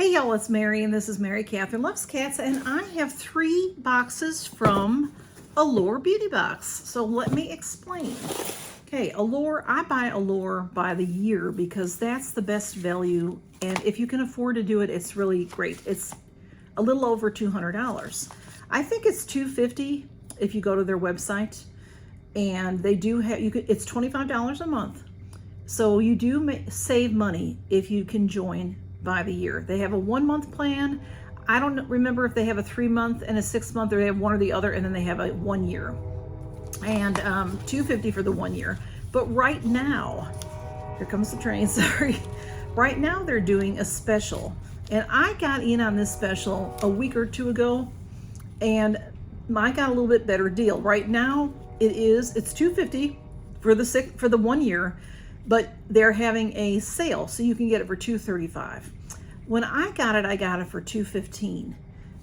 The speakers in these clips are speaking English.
Hey y'all, it's Mary, and this is Mary Catherine Loves Cats, and I have 3 boxes from Allure Beauty Box. So let me explain. Okay, Allure, I buy Allure by the year because that's the best value, and if you can afford to do it, it's really great. It's a little over $200. I think it's $250 if you go to their website, and they do have, it's $25 a month. So you do save money if you can join by the year. They have a 1-month plan. I don't remember if they have a 3-month and a 6-month, or they have one or the other, and then they have a 1 year. And $250 for the 1 year. But right now, here comes the train, sorry. Right now they're doing a special. And I got in on this special a week or 2 ago, and I got a little bit better deal. Right now it's $250 for the 1 year. But they're having a sale, so you can get it for $235. When I got it for $215,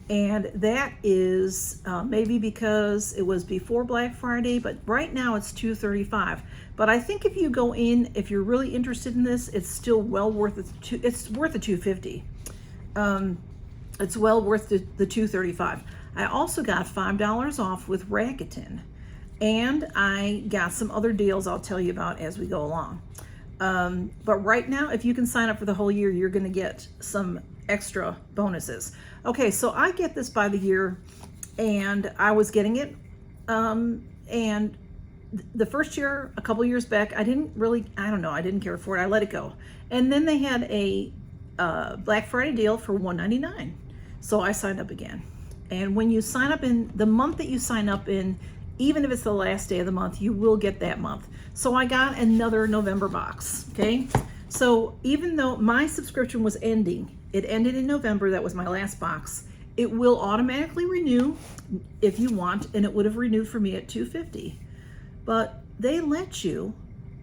and that is maybe because it was before Black Friday, but right now it's $235. But I think if you go in, if you're really interested in this, it's still well worth it. It's worth the $250. It's well worth the $235. I also got $5 off with Rakuten. And I got some other deals I'll tell you about as we go along. But right now, if you can sign up for the whole year, you're going to get some extra bonuses. Okay, so I get this by the year, and I was getting it. And the first year, a couple years back, I didn't care for it. I let it go. And then they had a Black Friday deal for $199. So I signed up again. And when you sign up in the month that you sign up in, even if it's the last day of the month, you will get that month. So I got another November box, okay? So even though my subscription was ending, it ended in November, that was my last box, it will automatically renew if you want, and it would have renewed for me at $250. But they let you,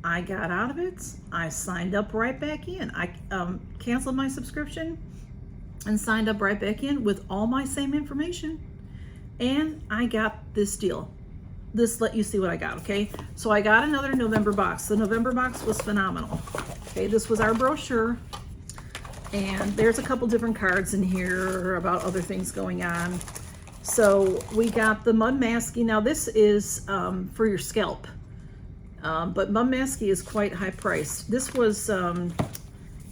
I got out of it, I signed up right back in. I canceled my subscription and signed up right back in with all my same information, and I got this deal. This let you see what I got, okay? So I got another November box. The November box was phenomenal. Okay, this was our brochure, and there's a couple different cards in here about other things going on. So we got the Mud Masky. Now this is for your scalp, but Mud Masky is quite high priced. This was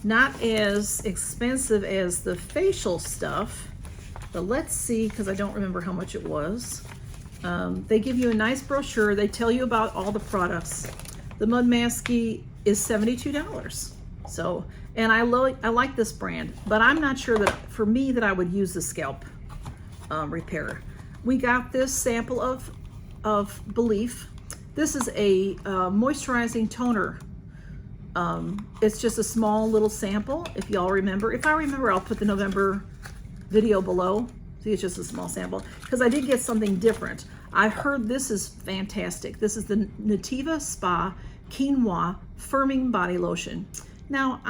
not as expensive as the facial stuff, but let's see, because I don't remember how much it was. They give you a nice brochure. They tell you about all the products. The Mud Masky is $72. So, and I like this brand, but I'm not sure that for me that I would use the scalp repair. We got this sample of Belief. This is a moisturizing toner. It's just a small little sample, if y'all remember. If I remember, I'll put the November video below. See, it's just a small sample, because I did get something different. I heard this is fantastic. This is the Nativa Spa Quinoa Firming Body Lotion. Now,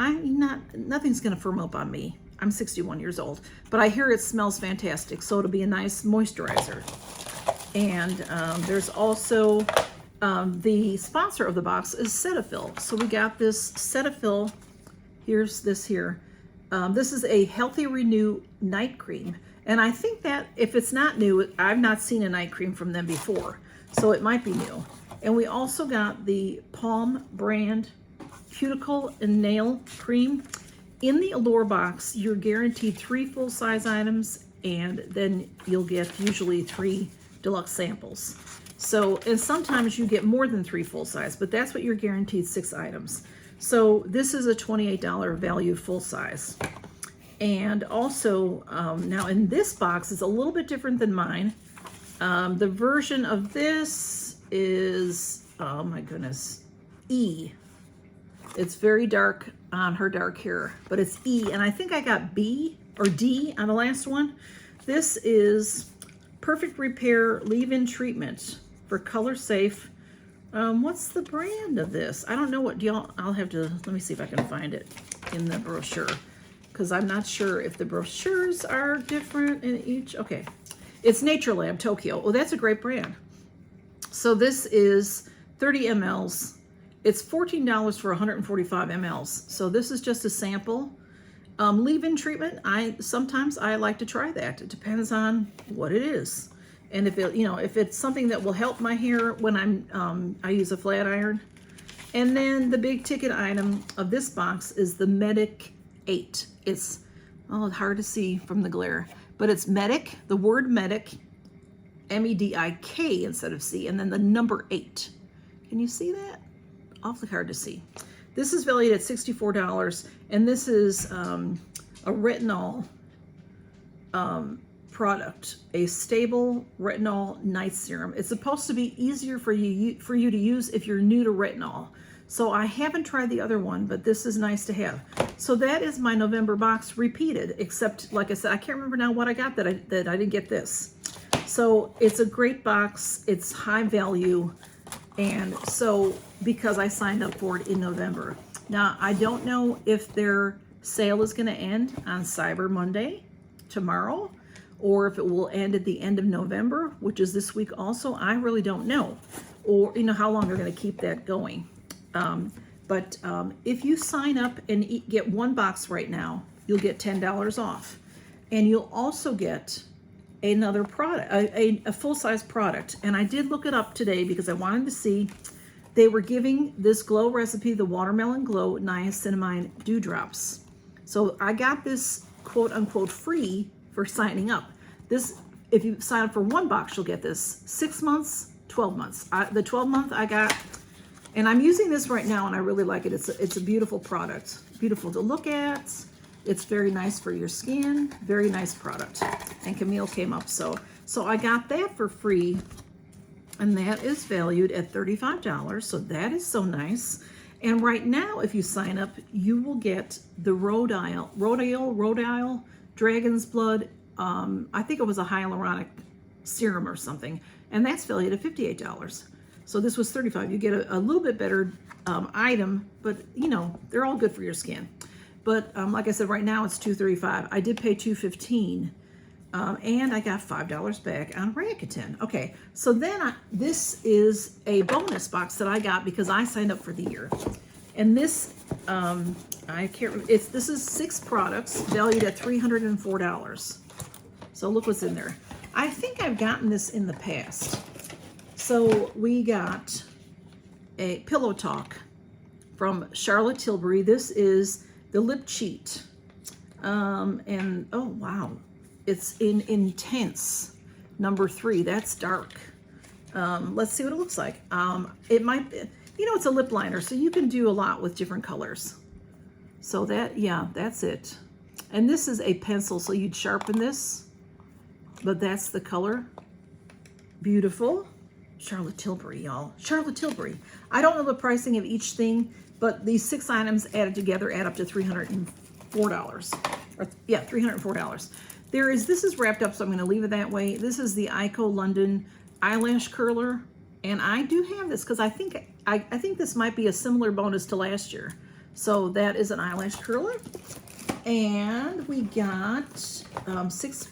nothing's gonna firm up on me. I'm 61 years old, but I hear it smells fantastic, so it'll be a nice moisturizer. And there's also, the sponsor of the box is Cetaphil. So we got this Cetaphil, here's this here. This is a Healthy Renew night cream. And I think that if it's not new, I've not seen a night cream from them before, so it might be new. And we also got the Palm brand cuticle and nail cream. In the Allure box, you're guaranteed 3 full-size items, and then you'll get usually 3 deluxe samples. So, and sometimes you get more than 3 full-size, but that's what you're guaranteed, 6 items. So this is a $28 value full-size. And also, now in this box, it's a little bit different than mine. The version of this is, oh my goodness, E. It's very dark on her dark hair, but it's E. And I think I got B or D on the last one. This is Perfect Repair Leave-In Treatment for Color Safe. What's the brand of this? I don't know what, I'll have to, let me see if I can find it in the brochure, because I'm not sure if the brochures are different in each. Okay, it's Nature Lab Tokyo. Oh, that's a great brand. So this is 30 mLs. It's $14 for 145 mLs. So this is just a sample. Leave-in treatment, sometimes I like to try that. It depends on what it is. And if if it's something that will help my hair when I use a flat iron. And then the big ticket item of this box is the Medic 8. It's hard to see from the glare, but it's Medic, the word Medic, MEDIK instead of C, and then the number 8. Can you see that? Awfully hard to see. This is valued at $64, and this is a retinol product, a stable retinol night serum. It's supposed to be easier for you to use if you're new to retinol. So I haven't tried the other one, but this is nice to have. So that is my November box repeated, except like I said, I can't remember now what I got that I didn't get this. So it's a great box. It's high value. And so because I signed up for it in November. Now, I don't know if their sale is going to end on Cyber Monday tomorrow, or if it will end at the end of November, which is this week also. I really don't know, or how long they're going to keep that going. But if you sign up and get one box right now, you'll get $10 off, and you'll also get another product, a full-size product. And I did look it up today because I wanted to see. They were giving this glow recipe, the Watermelon Glow Niacinamide Dewdrops. So I got this quote-unquote free for signing up. This, if you sign up for one box, you'll get this 6 months, 12 months. The 12-month I got, and I'm using this right now, and I really like it. It's a beautiful product, beautiful to look at. It's very nice for your skin, very nice product. And Camille came up, so I got that for free, and that is valued at $35. So that is so nice. And right now, if you sign up, you will get the Rhode Isle Dragon's Blood. I think it was a hyaluronic serum or something, and that's valued at $58. So this was $35. You get a little bit better item, but they're all good for your skin. But like I said, right now it's $235. I did pay $215, and I got $5 back on Rakuten. Okay, so then this is a bonus box that I got because I signed up for the year. And this, I can't remember, this is 6 products valued at $304. So look what's in there. I think I've gotten this in the past. So we got a Pillow Talk from Charlotte Tilbury. This is the Lip Cheat. And oh wow, it's in Intense number 3. That's dark. Let's see what it looks like. It might be, it's a lip liner, so you can do a lot with different colors. So that's it. And this is a pencil, so you'd sharpen this, but that's the color. Beautiful. Charlotte Tilbury, y'all. Charlotte Tilbury. I don't know the pricing of each thing, but these 6 items added together add up to $304. Or, yeah, $304. This is wrapped up, so I'm going to leave it that way. This is the Ico London Eyelash Curler, and I do have this because I think this might be a similar bonus to last year. So that is an eyelash curler. And we got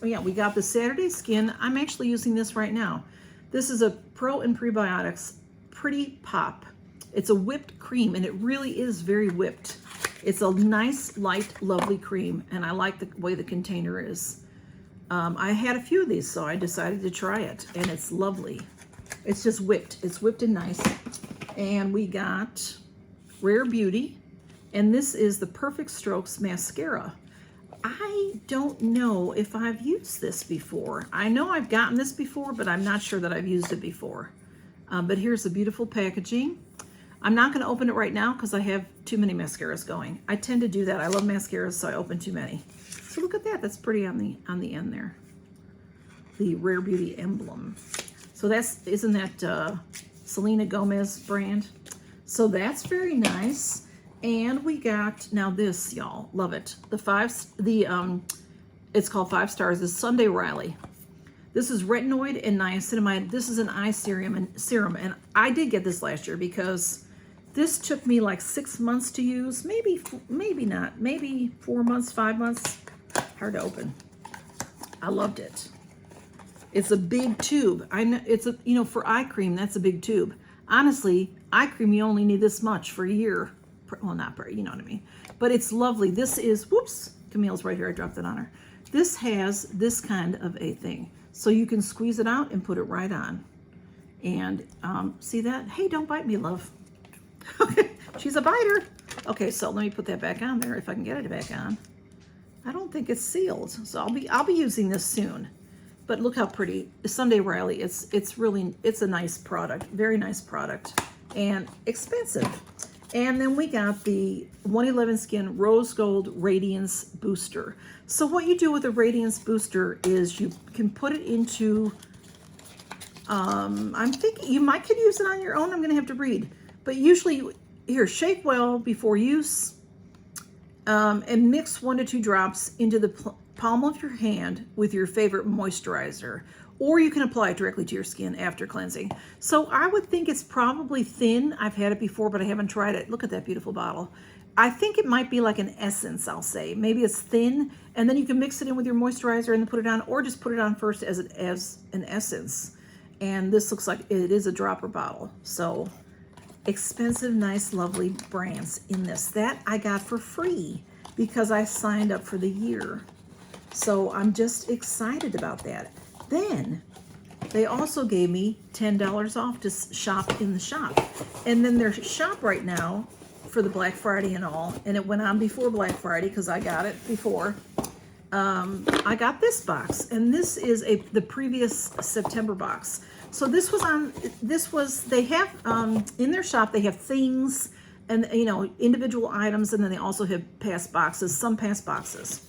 we got the Saturday Skin. I'm actually using this right now. This is a Pro and Prebiotics Pretty Pop. It's a whipped cream, and it really is very whipped. It's a nice, light, lovely cream, and I like the way the container is. I had a few of these, so I decided to try it, and it's lovely. It's just whipped. It's whipped and nice. And we got Rare Beauty, and this is the Perfect Strokes Mascara. I don't know if I've used this before. I know I've gotten this before, but I'm not sure that I've used it before. But here's the beautiful packaging. I'm not going to open it right now because I have too many mascaras going. I tend to do that. I love mascaras, so I open too many. So look at that. That's pretty on the end there. The Rare Beauty emblem. So isn't that Selena Gomez brand? So that's very nice. And we got, now this, y'all, love it. It's called 5 Stars. It's Sunday Riley. This is retinoid and niacinamide. This is an eye serum, and I did get this last year because this took me like 6 months to use. Maybe not. Maybe 4 months, 5 months. Hard to open. I loved it. It's a big tube. I know it's for eye cream, that's a big tube. Honestly, eye cream, you only need this much for a year. Well, not per, you know what I mean. But it's lovely. This is, whoops, Camille's right here. I dropped it on her. This has this kind of a thing. So you can squeeze it out and put it right on. And see that? Hey, don't bite me, love. Okay, she's a biter. Okay, so let me put that back on there if I can get it back on. I don't think it's sealed, so I'll be using this soon. But look how pretty. Sunday Riley, it's a nice product, very nice product, and expensive. And then we got the 111 Skin Rose Gold Radiance Booster. So what you do with a Radiance Booster is you can put it into, I'm thinking you could use it on your own. I'm gonna have to read. But usually, here, shake well before use, and mix 1 to 2 drops into the palm of your hand with your favorite moisturizer. Or you can apply it directly to your skin after cleansing. So I would think it's probably thin. I've had it before, but I haven't tried it. Look at that beautiful bottle. I think it might be like an essence, I'll say. Maybe it's thin, and then you can mix it in with your moisturizer and then put it on, or just put it on first as an essence. And this looks like it is a dropper bottle. So expensive, nice, lovely brands in this. That I got for free because I signed up for the year. So I'm just excited about that. Then they also gave me $10 off to shop in the shop. And then their shop right now for the Black Friday and all, and it went on before Black Friday because I got it before. I got this box, and this is the previous September box. So they have, in their shop, they have things and, individual items, and then they also have past boxes, some past boxes.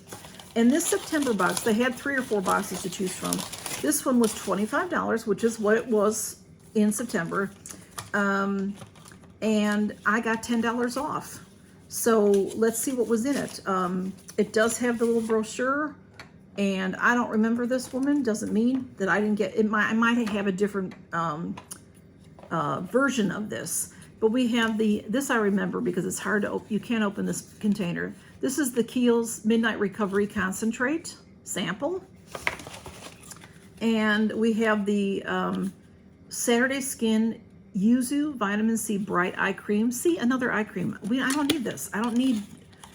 And this September box, they had 3 or 4 boxes to choose from. This one was $25, which is what it was in September. And I got $10 off. So let's see what was in it. It does have the little brochure, and I don't remember this woman. Doesn't mean that I didn't get it. I might have a different version of this. But we have this I remember because it's hard to open. You can't open this container. This is the Kiehl's Midnight Recovery Concentrate sample. And we have the Saturday Skin Yuzu Vitamin C Bright Eye Cream. See, another eye cream. I don't need this. I don't need,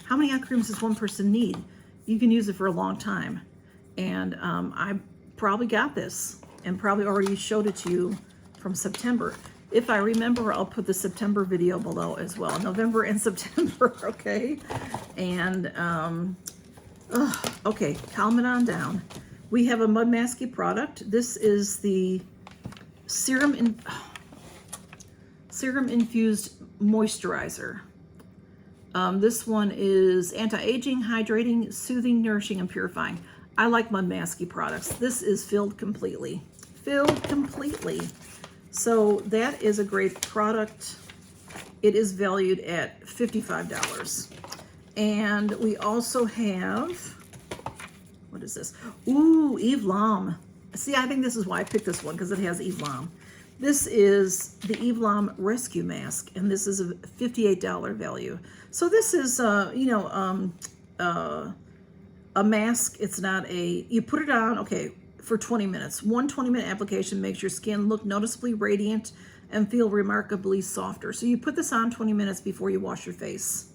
how many eye creams does one person need? You can use it for a long time. And I probably got this and probably already showed it to you from September. If I remember, I'll put the September video below as well. November and September, okay? And, okay, calm it on down. We have a Mud Masky product. This is the Serum Infused Moisturizer. This one is anti-aging, hydrating, soothing, nourishing, and purifying. I like Mud Masky products. This is filled completely. Filled completely. So that is a great product. It is valued at $55. And we also have, what is this? Ooh, Eve Lom. See, I think this is why I picked this one, because it has Eve Lom. This is the Eve Lom Rescue Mask, and this is a $58 value. So this is, a mask. It's not you put it on, okay, for 20 minutes. One 20-minute application makes your skin look noticeably radiant and feel remarkably softer. So you put this on 20 minutes before you wash your face.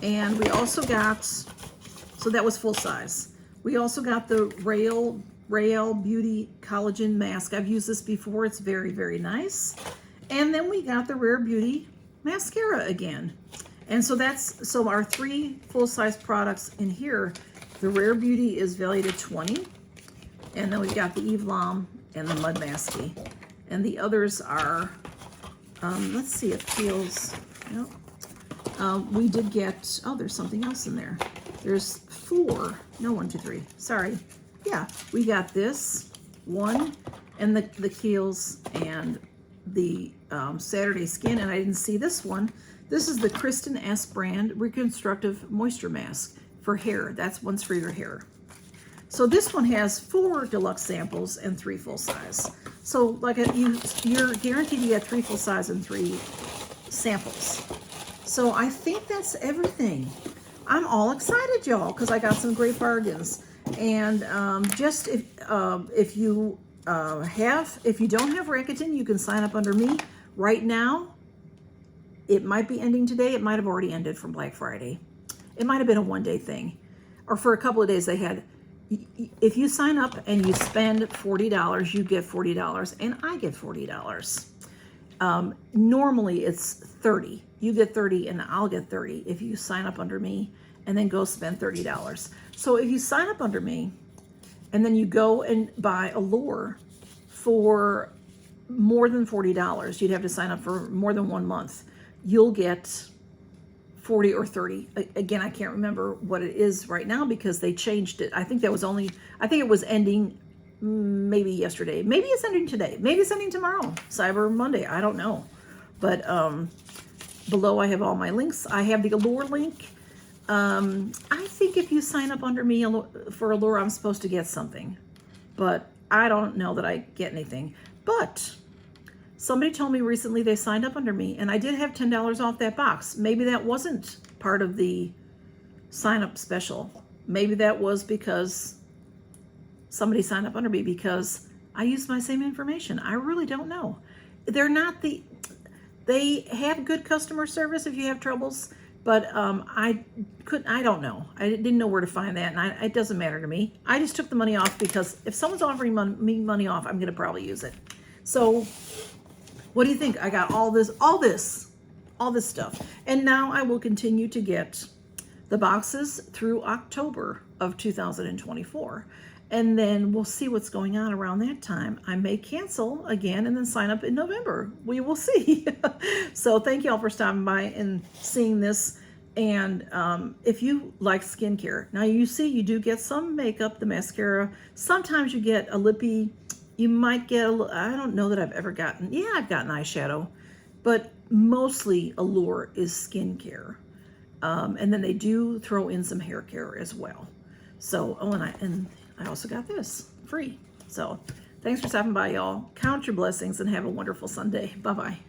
And we also got, so that was full size. We also got the Rail Beauty Collagen Mask. I've used this before. It's very, very nice. And then we got the Rare Beauty Mascara again. And so so our 3 full-size products in here. The Rare Beauty is valued at $20. And then we've got the Eve Lom and the Mud Masky. And the others are, let's see, it feels, we did get, there's something else in there. There's 4, no, 1, 2, 3, sorry. Yeah, we got this one and the Kiehl's and the Saturday Skin, and I didn't see this one. This is the Kristen S. brand Reconstructive Moisture Mask for hair. That's one's for your hair. So this one has 4 deluxe samples and 3 full size. So like you're guaranteed to get 3 full size and 3 samples. So I think that's everything. I'm all excited, y'all, because I got some great bargains. And just if you don't have Rakuten, you can sign up under me right now. It might be ending today. It might have already ended from Black Friday. It might have been a one-day thing. or for a couple of days they had, if you sign up and you spend $40, you get $40, and I get $40. Normally it's 30. You get 30 and I'll get 30 if you sign up under me and then go spend $30. So if you sign up under me and then you go and buy Allure for more than $40, you'd have to sign up for more than 1 month. You'll get 40 or 30. Again, I can't remember what it is right now because they changed it. I think it was ending maybe yesterday. Maybe it's ending today. Maybe it's ending tomorrow. Cyber Monday. I don't know. But below I have all my links. I have the Allure link. I think if you sign up under me for Allure, I'm supposed to get something. But I don't know that I get anything. But somebody told me recently they signed up under me, and I did have $10 off that box. Maybe that wasn't part of the sign-up special. Maybe that was because somebody signed up under me because I used my same information. I really don't know. They have good customer service if you have troubles, but I don't know. I didn't know where to find that, and it doesn't matter to me. I just took the money off because if someone's offering me money off, I'm going to probably use it. So what do you think? I got all this stuff. And now I will continue to get the boxes through October of 2024. And then we'll see what's going on around that time. I may cancel again and then sign up in November. We will see. So thank you all for stopping by and seeing this. And if you like skincare, now you see you do get some makeup, the mascara. Sometimes you get a lippy. You might get I don't know that I've ever gotten, I've gotten eyeshadow, but mostly Allure is skincare. And then they do throw in some hair care as well. So, and I also got this free. So thanks for stopping by, y'all. Count your blessings and have a wonderful Sunday. Bye-bye.